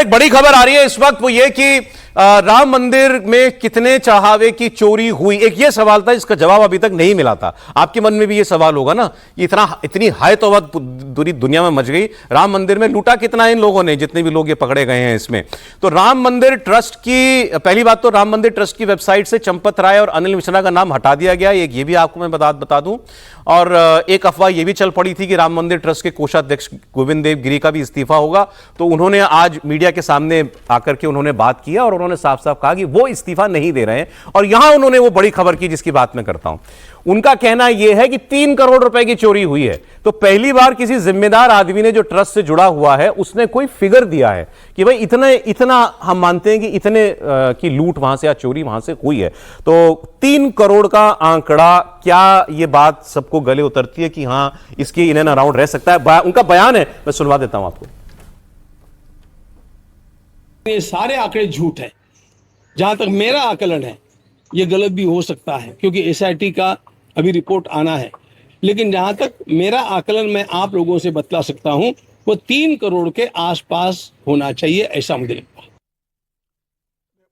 एक बड़ी खबर आ रही है इस वक्त, वो ये कि राम मंदिर में कितने चढ़ावे की चोरी हुई। एक ये सवाल था, इसका जवाब अभी तक नहीं मिला था। आपके मन में भी ये सवाल होगा ना, इतनी हाय तौबा पूरी दुनिया में मच गई। राम मंदिर में लूटा कितना इन लोगों ने, जितने भी लोग ये पकड़े गए हैं इसमें। तो राम मंदिर ट्रस्ट की, पहली बात तो राम मंदिर ट्रस्ट की वेबसाइट से चंपत राय और अनिल मिश्रा का नाम हटा दिया गया। एक ये भी आपको मैं बता दूं, और एक अफवाह ये भी चल पड़ी थी कि राम मंदिर ट्रस्ट के कोषाध्यक्ष गोविंद देव गिरी का भी इस्तीफा होगा। तो उन्होंने आज मीडिया के सामने आकर के उन्होंने बात किया और उन्होंने साफ साफ कहा कि वो इस्तीफा नहीं दे रहे हैं। और यहां उन्होंने वो बड़ी खबर की जिसकी बात मैं करता हूं। उनका कहना यह है कि 3 करोड़ रुपए की चोरी हुई है। तो पहली बार किसी जिम्मेदार आदमी ने, जो ट्रस्ट से जुड़ा हुआ है, उसने कोई फिगर दिया है कि भाई इतना हम मानते हैं कि इतने की लूट वहां से या चोरी वहां से हुई है। तो 3 करोड़ का आंकड़ा, क्या यह बात सबको गले उतरती है कि हां इसकी इन एंड अराउंड रह सकता है? उनका बयान है, मैं सुनवा देता हूं आपको। ये सारे आंकड़े झूठ है। जहां तक मेरा आकलन है, ये गलत भी हो सकता है क्योंकि एसआईटी का अभी रिपोर्ट आना है। लेकिन जहां तक मेरा आकलन मैं आप लोगों से बतला सकता हूं, वो 3 करोड़ के आसपास होना चाहिए, ऐसा मुझे लगता है।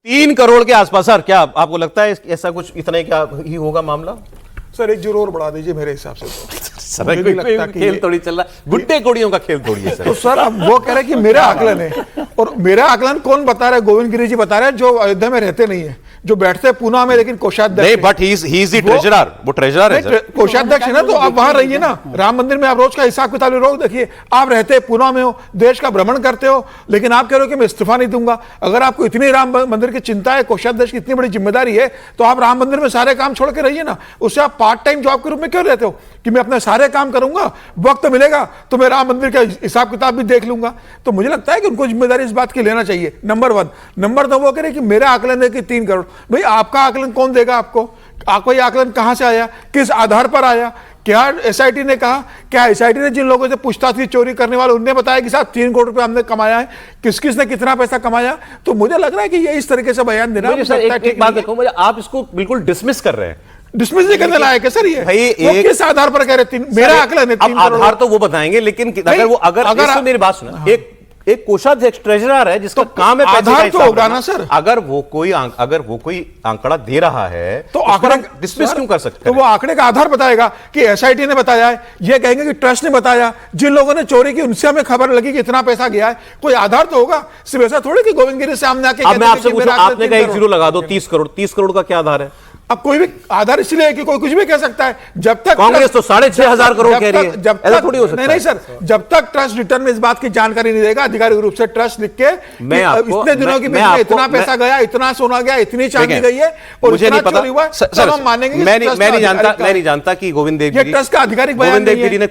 3 करोड़ के आसपास। सर, क्या आपको लगता है ऐसा कुछ, इतना क्या ही होगा मामला? सर एक जरूर बढ़ा दीजिए मेरे हिसाब से। सर कोई खेल थोड़ी चल रहा है, गुड्डे कोड़ियों का खेल थोड़ी है सर। तो सर अब वो कह रहे हैं कि मेरा आकलन है, और मेरा आकलन कौन बता रहा है? गोविंद गिरी जी बता रहे हैं, जो अयोध्या में रहते नहीं है, जो बैठते हैं पूना में, लेकिन कोषाध्यक्ष नहीं, but he is the treasurer. वो ट्रेजरर है सर, कोषाध्यक्ष है ना। तो आप वहां रहिए ना, राम मंदिर में आप रोज का हिसाब किताब रोज देखिए। आप रहते हैं पूना में हो, देश का भ्रमण करते हो, लेकिन आप कह रहे हो कि मैं इस्तीफा नहीं दूंगा। अगर आपको इतनी राम मंदिर की चिंता है, कोषाध्यक्ष की इतनी बड़ी जिम्मेदारी है, तो आप राम मंदिर में सारे काम छोड़ के रहिए ना। उससे आप पार्ट टाइम जॉब के रूप में क्यों रहते हो कि मैं अपने सारे काम करूंगा, वक्त मिलेगा तो मैं राम मंदिर का हिसाब किताब भी देख लूंगा? तो मुझे लगता है कि उनको जिम्मेदारी इस बात की लेना चाहिए, नंबर 1। नंबर 2, वो कह रहे कि मेरा आकलन है कि 3 करोड़। भाई आपका आकलन कौन देगा आपको? आपको ये आकलन कहां से आया, किस आधार पर आया? क्या एसआईटी ने कहा? क्या एसआईटी ने जिन लोगों से पूछताछ की, चोरी करने वाले, उनने बताया कि साहब 3 करोड़ रुपए हमने कमाया है? किस किस ने कितना पैसा कमाया? तो मुझे लग रहा है कि ये इस तरीके से बयान देना, एक बात देखो, आप इसको बिल्कुल डिसमिस कर रहे हैं। डिसमिस नहीं करने लायक है सर ये। भाई किस आधार पर कह रहे? मेरा आकलन है 3 करोड़। आधार तो वो बताएंगे, लेकिन अगर मेरी बात सुना, एक कोषाध्यक्ष ट्रेजरर है जिसका काम है आधार तो होगा ना सर। अगर वो कोई आंकड़ा दे रहा है तो आंकड़ा डिसमिस क्यों कर सकते हैं? तो वो आंकड़े का आधार बताएगा कि एसआईटी ने बताया है, ये कहेंगे कि ट्रस्ट ने बताया, जिन लोगों ने चोरी की उनसे हमें खबर लगी कि इतना पैसा गया है। कोई आधार तो होगा, सिर्फ ऐसा थोड़ी कि गोविंद गिरी सामने आके। अब मैं आपसे पूछूं, आपने कहा 1 जीरो लगा दो, 30 करोड़ का क्या आधार है? अब कोई भी आधार इसलिए है कि कोई कुछ भी कह सकता है। जब तक कांग्रेस तो 6,500 करोड़ कह रही है, जब तक थोड़ी हो सकता है। नहीं सर, जब तक ट्रस्ट रिटर्न में इस बात की जानकारी नहीं देगा आधिकारिक रूप से, ट्रस्ट लिख के इतने दिनों के बीच में इतना पैसा गया, इतना सोना गया, इतनी चांदी गई है और मुझे नहीं पता हुआ, सर हम मानेंगे। मैं नहीं जानता कि गोविंद देव गिरी ट्रस्ट का आधिकारिक बयान ने,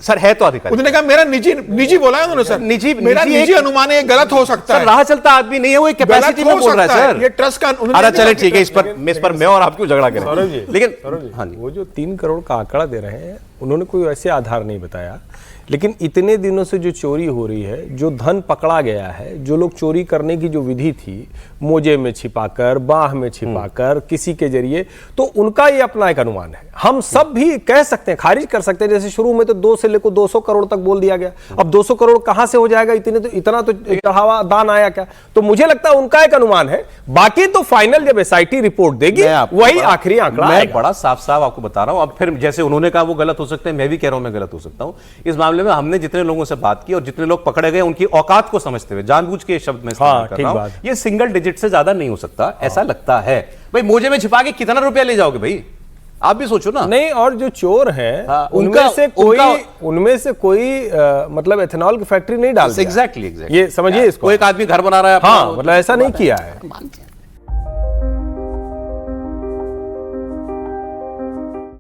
सर है तो अधिकारी। उन्होंने कहा मेरा निजी बोला है उन्होंने सर, मेरा निजी अनुमान है, गलत हो सकता है। राह चलता आदमी नहीं है, वो कैपेसिटी में बोल रहा है सर। ये ट्रस्ट का। अरे चले ठीक है, इस पर मैं और आप क्यों झगड़ा करें? लेकिन हाँ जी, वो जो 3 करोड़ का आंकड़ा दे रहे हैं, उन्होंने कोई ऐसे आधार नहीं बताया। लेकिन इतने दिनों से जो चोरी हो रही है, जो धन पकड़ा गया है, जो लोग चोरी करने की जो विधि थी, मोजे में छिपाकर, बाह में छिपाकर, किसी के जरिए, तो उनका ये अपना एक अनुमान है। हम सब भी कह सकते हैं, खारिज कर सकते हैं। जैसे शुरू में तो 2 से लेकर 200 करोड़ तक बोल दिया गया। अब 200 करोड़ कहां से हो जाएगा? इतना तो चढ़ावा दान आया क्या? तो मुझे लगता है उनका एक अनुमान है। बाकी तो फाइनल जब एसआईटी रिपोर्ट देगी, वही आखिरी आंकड़ा। मैं बड़ा साफ आपको बता रहा हूं। अब फिर जैसे उन्होंने कहा वो गलत हो सकते हैं, मैं भी कह रहा हूं मैं गलत हो सकता हूं। इस मामले में हमने जितने लोगों से बात की और जितने लोग पकड़े गए, उनकी औकात को समझते हुए जानबूझ के शब्द में इस्तेमाल कर रहा हूं, ये सिंगल डिजिट से ज्यादा नहीं हो सकता, ऐसा लगता है। भाई मोजे में छिपा के कितना रुपया ले जाओगे भाई? आप भी सोचो ना। नहीं, और जो चोर हैं उनमें से कोई मतलब एथेनॉल की फैक्ट्री नहीं डाल। एग्जैक्टली ये समझिए इसको। एक आदमी घर बना रहा है, हाँ, मतलब ऐसा नहीं किया है।